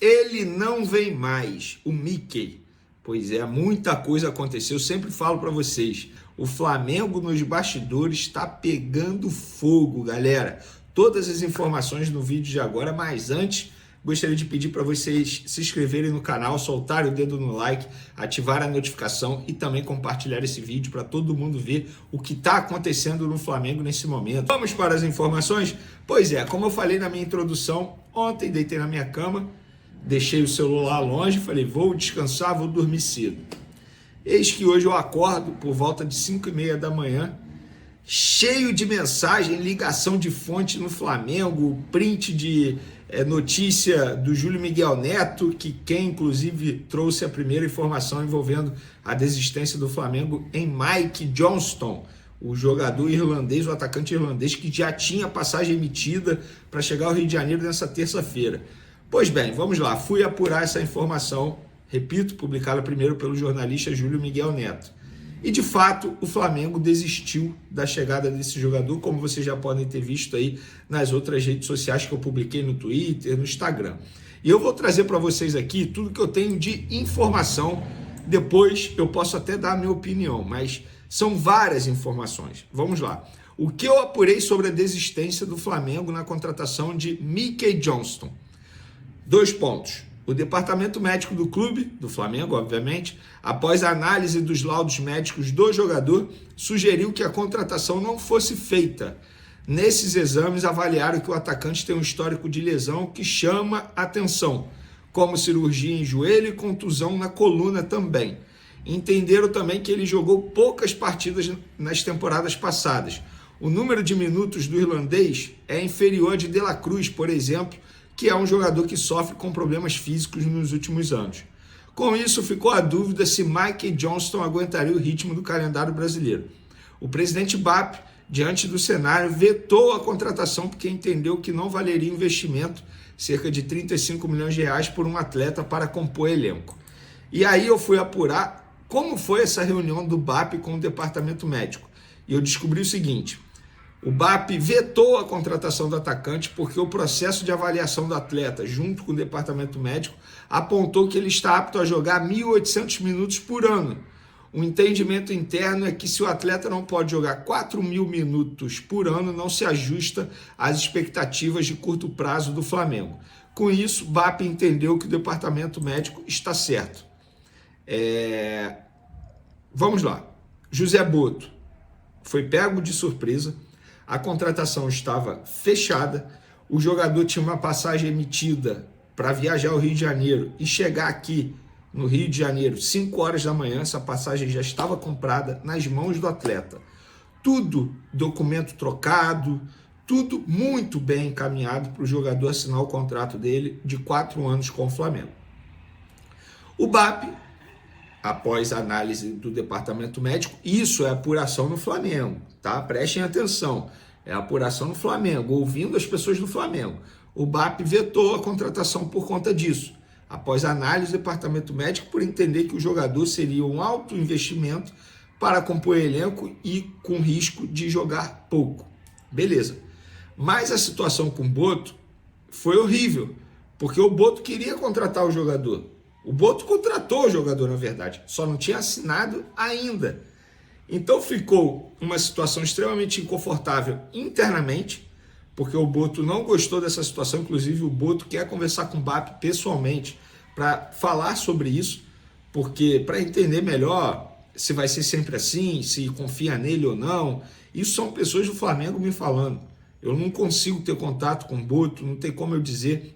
ele não vem mais, o Mickey. Pois é, muita coisa aconteceu, eu sempre falo para vocês, o Flamengo nos bastidores está pegando fogo, galera. Todas as informações no vídeo de agora, mas antes, gostaria de pedir para vocês se inscreverem no canal, soltarem o dedo no like, ativar a notificação e também compartilhar esse vídeo para todo mundo ver o que está acontecendo no Flamengo nesse momento. Vamos para as informações? Pois é, como eu falei na minha introdução, ontem deitei na minha cama, deixei o celular longe, falei, vou descansar, vou dormir cedo. Eis que hoje eu acordo por volta de 5h30 da manhã, cheio de mensagem, ligação de fonte no Flamengo, print de notícia do Júlio Miguel Neto, que quem inclusive trouxe a primeira informação envolvendo a desistência do Flamengo em Mike Johnston, o jogador irlandês, o atacante irlandês, que já tinha passagem emitida para chegar ao Rio de Janeiro nessa terça-feira. Pois bem, vamos lá, fui apurar essa informação, repito, publicada primeiro pelo jornalista Júlio Miguel Neto. E de fato, o Flamengo desistiu da chegada desse jogador, como vocês já podem ter visto aí nas outras redes sociais que eu publiquei no Twitter, no Instagram. E eu vou trazer para vocês aqui tudo que eu tenho de informação, depois eu posso até dar a minha opinião, mas são várias informações. Vamos lá. O que eu apurei sobre a desistência do Flamengo na contratação de Mickey Johnston? 2 pontos. O departamento médico do clube, do Flamengo, obviamente, após a análise dos laudos médicos do jogador, sugeriu que a contratação não fosse feita. Nesses exames, avaliaram que o atacante tem um histórico de lesão que chama atenção, como cirurgia em joelho e contusão na coluna também. Entenderam também que ele jogou poucas partidas nas temporadas passadas. O número de minutos do irlandês é inferior a de De La Cruz, por exemplo, que é um jogador que sofre com problemas físicos nos últimos anos. Com isso, ficou a dúvida se Mike Johnston aguentaria o ritmo do calendário brasileiro. O presidente BAP, diante do cenário, vetou a contratação porque entendeu que não valeria investimento, cerca de 35 milhões de reais por um atleta para compor elenco. E aí eu fui apurar como foi essa reunião do BAP com o departamento médico. E eu descobri o seguinte: o BAP vetou a contratação do atacante porque o processo de avaliação do atleta, junto com o departamento médico, apontou que ele está apto a jogar 1.800 minutos por ano. O entendimento interno é que se o atleta não pode jogar 4.000 minutos por ano, não se ajusta às expectativas de curto prazo do Flamengo. Com isso, o BAP entendeu que o departamento médico está certo. Vamos lá. José Boto foi pego de surpresa. A contratação estava fechada, o jogador tinha uma passagem emitida para viajar ao Rio de Janeiro e chegar aqui no Rio de Janeiro 5 horas da manhã, essa passagem já estava comprada nas mãos do atleta. Tudo, documento trocado, tudo muito bem encaminhado para o jogador assinar o contrato dele de 4 anos com o Flamengo. O BAP, após a análise do departamento médico, isso é apuração no Flamengo, tá? Prestem atenção, é apuração no Flamengo, ouvindo as pessoas do Flamengo. O BAP vetou a contratação por conta disso, após a análise do departamento médico, por entender que o jogador seria um alto investimento para compor elenco e com risco de jogar pouco. Beleza. Mas a situação com o Boto foi horrível, porque o Boto queria contratar o jogador. O Boto contratou o jogador, na verdade, só não tinha assinado ainda. Então ficou uma situação extremamente inconfortável internamente, porque o Boto não gostou dessa situação, inclusive o Boto quer conversar com o BAP pessoalmente para falar sobre isso, porque para entender melhor se vai ser sempre assim, se confia nele ou não. Isso são pessoas do Flamengo me falando. Eu não consigo ter contato com o Boto, não tem como eu dizer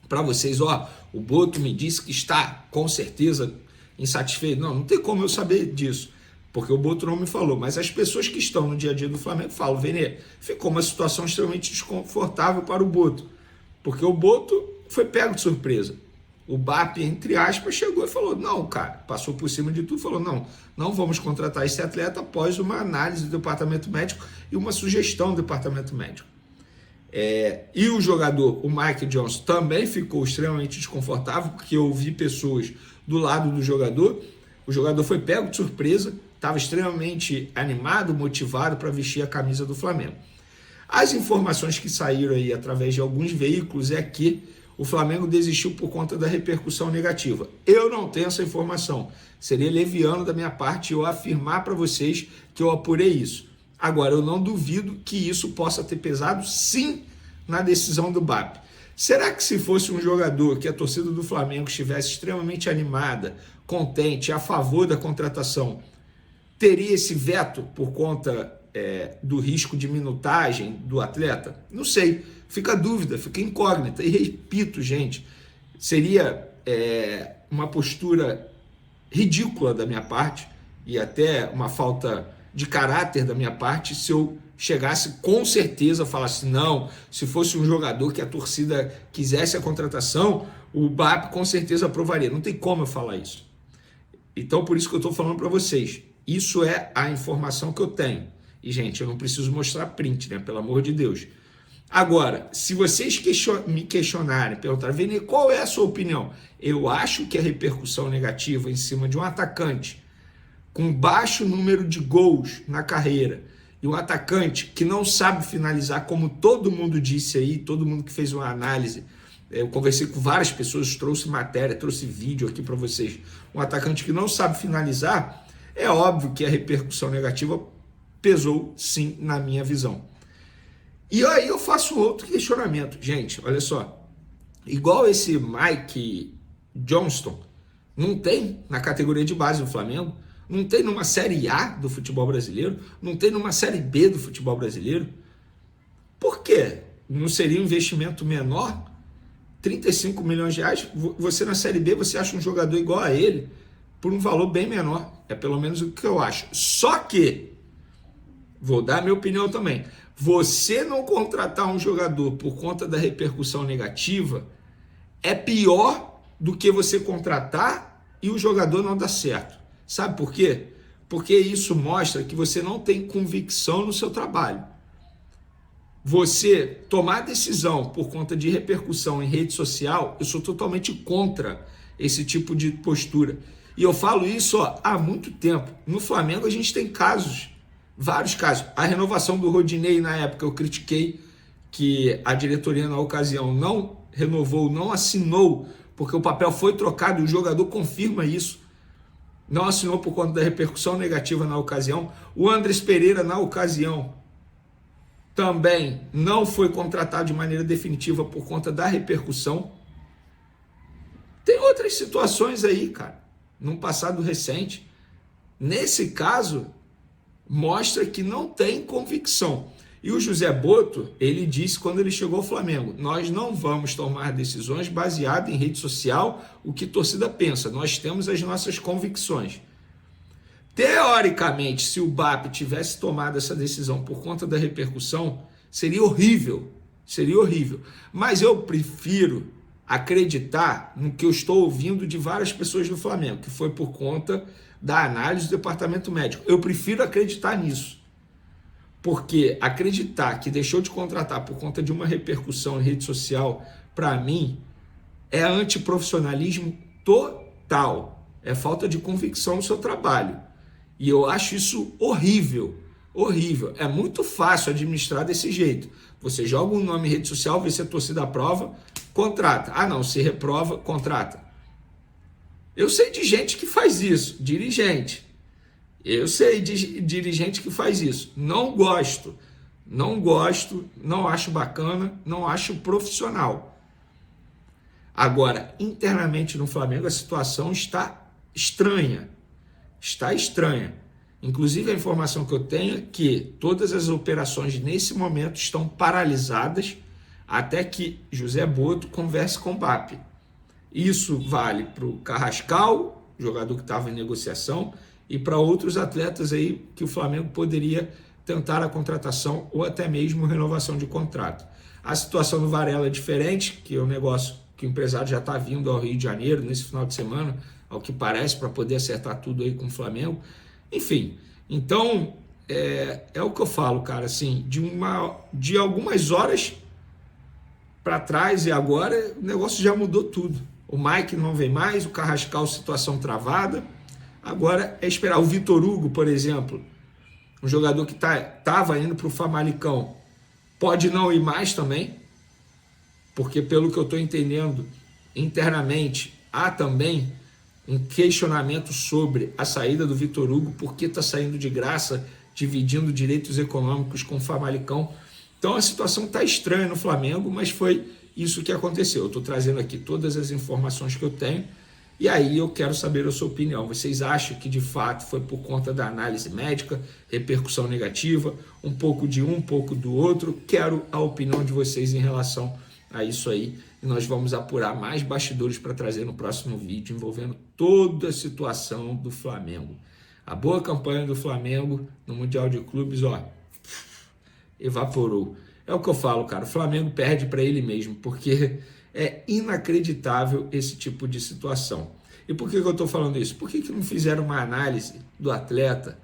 para vocês, o Boto me disse que está com certeza insatisfeito. Não tem como eu saber disso, porque o Boto não me falou, mas as pessoas que estão no dia a dia do Flamengo falam, Vene, ficou uma situação extremamente desconfortável para o Boto, porque o Boto foi pego de surpresa. O BAP, entre aspas, chegou e falou, não, cara, passou por cima de tudo, falou, não vamos contratar esse atleta após uma análise do departamento médico e uma sugestão do departamento médico. E o jogador, o Mike Johnston, também ficou extremamente desconfortável, porque eu vi pessoas do lado do jogador. O jogador foi pego de surpresa, estava extremamente animado, motivado para vestir a camisa do Flamengo. As informações que saíram aí através de alguns veículos é que o Flamengo desistiu por conta da repercussão negativa. Eu não tenho essa informação. Seria leviano da minha parte eu afirmar para vocês que eu apurei isso. Agora, eu não duvido que isso possa ter pesado, sim, na decisão do BAP. Será que se fosse um jogador que a torcida do Flamengo estivesse extremamente animada, contente, a favor da contratação, teria esse veto por conta do risco de minutagem do atleta? Não sei. Fica a dúvida, fica incógnita. E repito, gente, seria uma postura ridícula da minha parte e até uma falta de caráter da minha parte se eu chegasse com certeza, falasse não, se fosse um jogador que a torcida quisesse a contratação, o BAP com certeza aprovaria. Não tem como eu falar isso. Então, por isso que eu estou falando para vocês. Isso é a informação que eu tenho. E, gente, eu não preciso mostrar print, né? Pelo amor de Deus. Agora, se vocês me questionarem, perguntarem, Vene, qual é a sua opinião? Eu acho que a repercussão negativa em cima de um atacante com baixo número de gols na carreira e um atacante que não sabe finalizar, como todo mundo disse aí, todo mundo que fez uma análise, eu conversei com várias pessoas, trouxe matéria, trouxe vídeo aqui para vocês, um atacante que não sabe finalizar, é óbvio que a repercussão negativa pesou sim na minha visão. E aí eu faço outro questionamento, gente, olha só, igual esse Mike Johnston, não tem na categoria de base do Flamengo, não tem numa Série A do futebol brasileiro, não tem numa Série B do futebol brasileiro. Por quê? Não seria um investimento menor? 35 milhões de reais, você na Série B, você acha um jogador igual a ele, por um valor bem menor. É pelo menos o que eu acho. Só que, vou dar a minha opinião também, você não contratar um jogador por conta da repercussão negativa é pior do que você contratar e o jogador não dar certo. Sabe por quê? Porque isso mostra que você não tem convicção no seu trabalho. Você tomar decisão por conta de repercussão em rede social, eu sou totalmente contra esse tipo de postura. E eu falo isso há muito tempo. No Flamengo a gente tem casos, vários casos. A renovação do Rodinei na época eu critiquei que a diretoria na ocasião não renovou, não assinou, porque o papel foi trocado e o jogador confirma isso. Não assinou por conta da repercussão negativa na ocasião. O Andrés Pereira, na ocasião, também não foi contratado de maneira definitiva por conta da repercussão. Tem outras situações aí, cara, num passado recente. Nesse caso, mostra que não tem convicção. E o José Boto, ele disse quando ele chegou ao Flamengo, nós não vamos tomar decisões baseadas em rede social, o que a torcida pensa, nós temos as nossas convicções. Teoricamente, se o BAP tivesse tomado essa decisão por conta da repercussão, seria horrível, mas eu prefiro acreditar no que eu estou ouvindo de várias pessoas do Flamengo, que foi por conta da análise do departamento médico. Eu prefiro acreditar nisso. Porque acreditar que deixou de contratar por conta de uma repercussão em rede social, para mim, é antiprofissionalismo total. É falta de convicção no seu trabalho. E eu acho isso horrível. Horrível. É muito fácil administrar desse jeito. Você joga um nome em rede social, vê se a torcida aprova, contrata. Ah, não, se reprova, contrata. Eu sei de gente que faz isso, dirigente. Eu sei de dirigente que faz isso. Não gosto, não acho bacana, não acho profissional. Agora, internamente no Flamengo, a situação está estranha. Está estranha. Inclusive, a informação que eu tenho é que todas as operações nesse momento estão paralisadas até que José Boto converse com o BAP. Isso vale para o Carrascal, jogador que estava em negociação, e para outros atletas aí que o Flamengo poderia tentar a contratação ou até mesmo renovação de contrato. A situação do Varela é diferente, que é um negócio que o empresário já está vindo ao Rio de Janeiro nesse final de semana, ao que parece, para poder acertar tudo aí com o Flamengo. Enfim, então é o que eu falo, cara, assim, de algumas horas para trás e agora o negócio já mudou tudo. O Mike não vem mais, o Carrascal, situação travada. Agora é esperar. O Vitor Hugo, por exemplo, um jogador que estava indo para o Famalicão, pode não ir mais também, porque pelo que eu estou entendendo internamente, há também um questionamento sobre a saída do Vitor Hugo, porque está saindo de graça, dividindo direitos econômicos com o Famalicão. Então a situação está estranha no Flamengo, mas foi isso que aconteceu. Eu estou trazendo aqui todas as informações que eu tenho, e aí eu quero saber a sua opinião. Vocês acham que de fato foi por conta da análise médica, repercussão negativa, um pouco de um, um pouco do outro? Quero a opinião de vocês em relação a isso aí. E nós vamos apurar mais bastidores para trazer no próximo vídeo, envolvendo toda a situação do Flamengo. A boa campanha do Flamengo no Mundial de Clubes, ó, evaporou. É o que eu falo, cara, o Flamengo perde para ele mesmo, porque é inacreditável esse tipo de situação. E por que eu estou falando isso? Por que não fizeram uma análise do atleta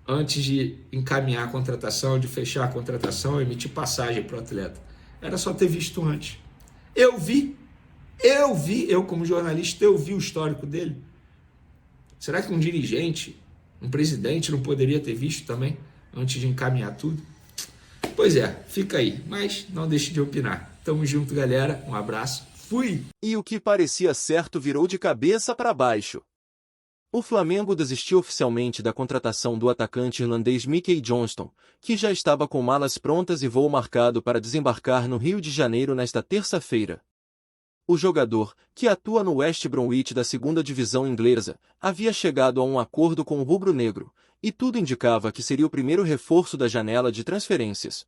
antes de encaminhar a contratação, de fechar a contratação, emitir passagem para o atleta? Era só ter visto antes. Eu como jornalista, eu vi o histórico dele. Será que um dirigente, um presidente não poderia ter visto também antes de encaminhar tudo? Pois é, fica aí, mas não deixe de opinar. Tamo junto, galera. Um abraço. Fui! E o que parecia certo virou de cabeça para baixo. O Flamengo desistiu oficialmente da contratação do atacante irlandês Mickey Johnston, que já estava com malas prontas e voo marcado para desembarcar no Rio de Janeiro nesta terça-feira. O jogador, que atua no West Bromwich da segunda divisão inglesa, havia chegado a um acordo com o rubro-negro, e tudo indicava que seria o primeiro reforço da janela de transferências.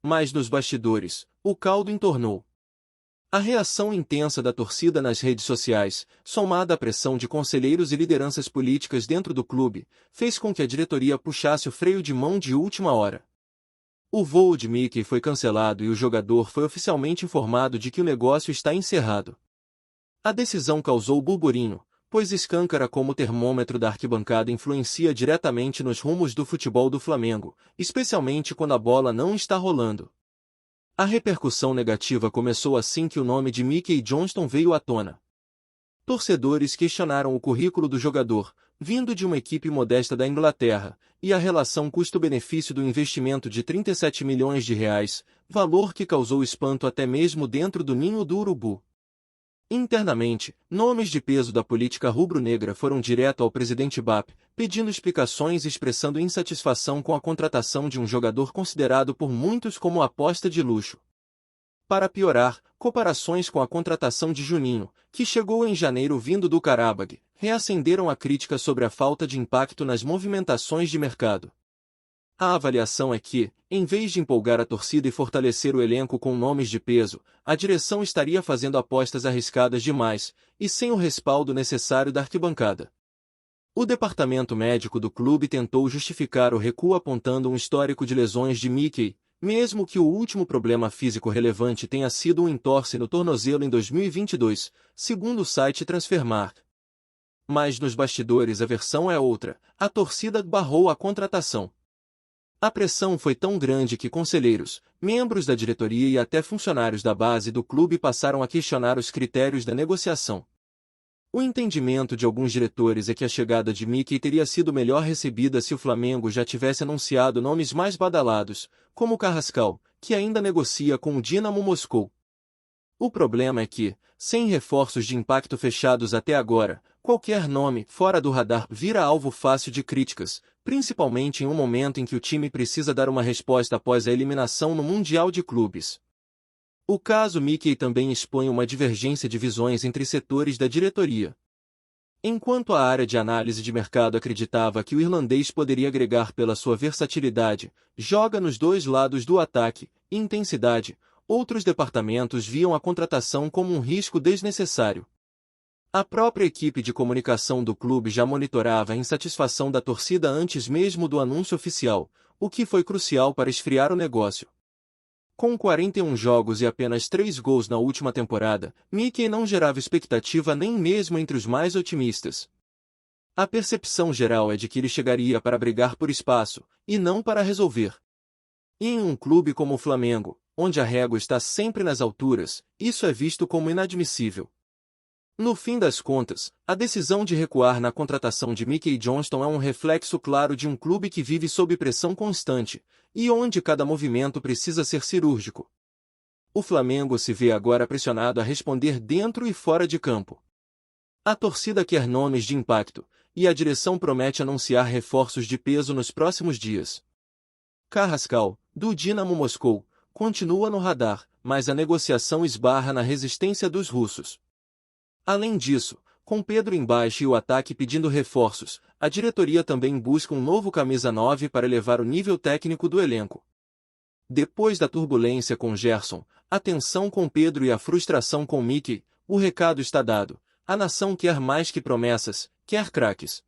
Mas nos bastidores, o caldo entornou. A reação intensa da torcida nas redes sociais, somada à pressão de conselheiros e lideranças políticas dentro do clube, fez com que a diretoria puxasse o freio de mão de última hora. O voo de Mickey foi cancelado e o jogador foi oficialmente informado de que o negócio está encerrado. A decisão causou burburinho, pois escâncara como o termômetro da arquibancada influencia diretamente nos rumos do futebol do Flamengo, especialmente quando a bola não está rolando. A repercussão negativa começou assim que o nome de Mickey Johnston veio à tona. Torcedores questionaram o currículo do jogador, vindo de uma equipe modesta da Inglaterra, e a relação custo-benefício do investimento de 37 milhões de reais, valor que causou espanto até mesmo dentro do ninho do urubu. Internamente, nomes de peso da política rubro-negra foram direto ao presidente BAP, pedindo explicações e expressando insatisfação com a contratação de um jogador considerado por muitos como aposta de luxo. Para piorar, comparações com a contratação de Juninho, que chegou em janeiro vindo do Qarabag, reacenderam a crítica sobre a falta de impacto nas movimentações de mercado. A avaliação é que, em vez de empolgar a torcida e fortalecer o elenco com nomes de peso, a direção estaria fazendo apostas arriscadas demais, e sem o respaldo necessário da arquibancada. O departamento médico do clube tentou justificar o recuo apontando um histórico de lesões de Mickey, mesmo que o último problema físico relevante tenha sido um entorse no tornozelo em 2022, segundo o site Transfermarkt. Mas nos bastidores a versão é outra, a torcida barrou a contratação. A pressão foi tão grande que conselheiros, membros da diretoria e até funcionários da base do clube passaram a questionar os critérios da negociação. O entendimento de alguns diretores é que a chegada de Mickey teria sido melhor recebida se o Flamengo já tivesse anunciado nomes mais badalados, como Carrascal, que ainda negocia com o Dinamo Moscou. O problema é que, sem reforços de impacto fechados até agora, qualquer nome fora do radar vira alvo fácil de críticas, principalmente em um momento em que o time precisa dar uma resposta após a eliminação no Mundial de Clubes. O caso Mickey também expõe uma divergência de visões entre setores da diretoria. Enquanto a área de análise de mercado acreditava que o irlandês poderia agregar pela sua versatilidade, joga nos dois lados do ataque, e intensidade, outros departamentos viam a contratação como um risco desnecessário. A própria equipe de comunicação do clube já monitorava a insatisfação da torcida antes mesmo do anúncio oficial, o que foi crucial para esfriar o negócio. Com 41 jogos e apenas 3 gols na última temporada, Mickey não gerava expectativa nem mesmo entre os mais otimistas. A percepção geral é de que ele chegaria para brigar por espaço, e não para resolver. E em um clube como o Flamengo, onde a régua está sempre nas alturas, isso é visto como inadmissível. No fim das contas, a decisão de recuar na contratação de Mickey Johnston é um reflexo claro de um clube que vive sob pressão constante, e onde cada movimento precisa ser cirúrgico. O Flamengo se vê agora pressionado a responder dentro e fora de campo. A torcida quer nomes de impacto, e a direção promete anunciar reforços de peso nos próximos dias. Carrascal, do Dinamo Moscou, continua no radar, mas a negociação esbarra na resistência dos russos. Além disso, com Pedro em baixa e o ataque pedindo reforços, a diretoria também busca um novo camisa 9 para elevar o nível técnico do elenco. Depois da turbulência com Gerson, a tensão com Pedro e a frustração com Mickey, o recado está dado. A nação quer mais que promessas, quer craques.